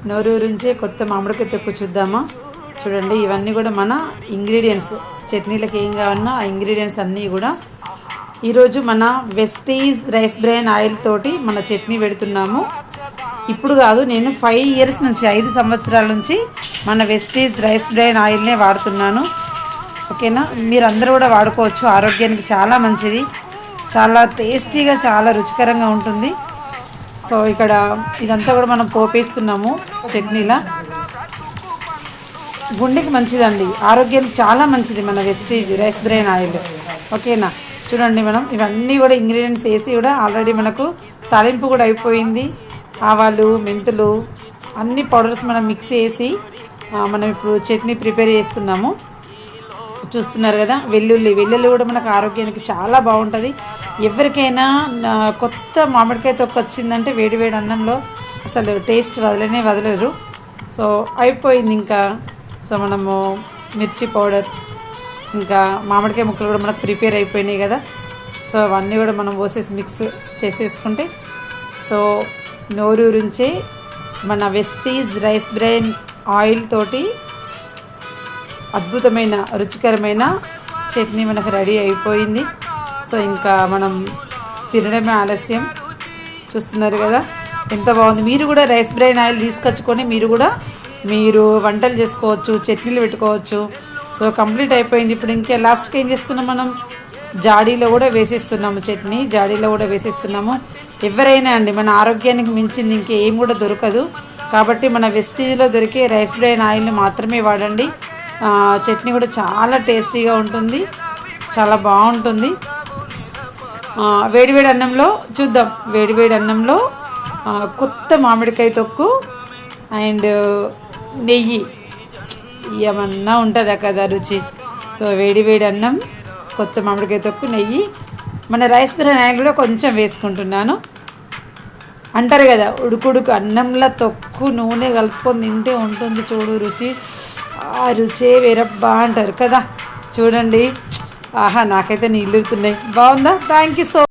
నోరూరించే కొత్త మామిడికాయ తొక్కు చూద్దామా. చూడండి, ఇవన్నీ కూడా మన ఇంగ్రీడియంట్స్. చట్నీలకు ఏం కావాలన్నా ఆ ఇంగ్రీడియంట్స్ అన్నీ కూడా ఈరోజు మన వెస్టీజ్ రైస్ బ్రెయిన్ ఆయిల్ తోటి మన చట్నీ పెడుతున్నాము. ఇప్పుడు కాదు, నేను 5 ఇయర్స్ నుంచి 5 సంవత్సరాల నుంచి మన వెస్టీజ్ రైస్ బ్రెయిన్ ఆయిల్నే వాడుతున్నాను. ఓకేనా, మీరందరూ కూడా వాడుకోవచ్చు. ఆరోగ్యానికి చాలా మంచిది, చాలా టేస్టీగా, చాలా రుచికరంగా ఉంటుంది. సో ఇక్కడ ఇదంతా కూడా మనం పోపేస్తున్నాము చట్నీలా. గుండెకి మంచిదండి, ఆరోగ్యానికి చాలా మంచిది మన వెస్టీజ్ రైస్ బ్రెయిన్ ఆయిల్. ఓకేనా, చూడండి మనం ఇవన్నీ కూడా ఇంగ్రీడియంట్స్ వేసి కూడా ఆల్రెడీ మనకు తాలింపు కూడా అయిపోయింది. ఆవాలు, మెంతులు అన్ని పౌడర్స్ మనం మిక్స్ చేసి మనం ఇప్పుడు చట్నీ ప్రిపేర్ చేస్తున్నాము. చూస్తున్నారు కదా, వెల్లుల్లి కూడా మనకు ఆరోగ్యానికి చాలా బాగుంటుంది. ఎవరికైనా కొత్త మామిడికాయ తొక్కు వచ్చిందంటే వేడి అన్నంలో అసలు టేస్ట్ వదలరు. సో అయిపోయింది ఇంకా. సో మనము మిర్చి పౌడర్ ఇంకా మామిడికాయ ముక్కలు కూడా మనకు ప్రిపేర్ అయిపోయినాయి కదా. సో అవన్నీ కూడా మనం పోసేసి మిక్స్ చేసేసుకుంటే సో నోరూరించే మన వెస్టీజ్ రైస్ బ్రెయిన్ ఆయిల్ తోటి అద్భుతమైన రుచికరమైన చట్నీ మనకు రెడీ అయిపోయింది. సో ఇంకా మనం తినడమే ఆలస్యం. చూస్తున్నారు కదా ఎంత బాగుంది. మీరు కూడా రైస్ బ్రెయిన్ ఆయిల్ తీసుకొచ్చుకొని మీరు వంటలు చేసుకోవచ్చు, చట్నీలు పెట్టుకోవచ్చు. సో కంప్లీట్ అయిపోయింది. ఇప్పుడు ఇంకా లాస్ట్కి ఏం చేస్తున్నాం, మనం జాడీలో కూడా వేసేస్తున్నాము. చట్నీ జాడీలో కూడా వేసేస్తున్నాము. ఎవరైనా అండి, మన ఆరోగ్యానికి మించింది ఇంకేం కూడా దొరకదు. కాబట్టి మన వెస్టీజ్లో దొరికే రైస్ బ్రెయిన్ ఆయిల్ని మాత్రమే వాడండి. చట్నీ కూడా చాలా టేస్టీగా ఉంటుంది, చాలా బాగుంటుంది. వేడివేడి అన్నంలో చూద్దాం. వేడివేడి అన్నంలో కొత్త మామిడికాయ తొక్కు అండ్ నెయ్యి ఏమన్నా ఉంటుందా కదా రుచి. సో వేడివేడి అన్నం, కొత్త మామిడికాయ తొక్కు, నెయ్యి, మన రైస్ బ్రెయిన్ ఆయిల్ కూడా కొంచెం వేసుకుంటున్నాను. అంటారు కదా, ఉడుకుడుకు అన్నంలో తొక్కు నూనె కలుపుకొని తింటే ఉంటుంది చూడు రుచి. ఆ రుచే వేరబ్బా అంటారు కదా. చూడండి, ఆహా నాకైతే నీళ్ళు ఊరుతున్నాయి. బాగుందా? Thank you so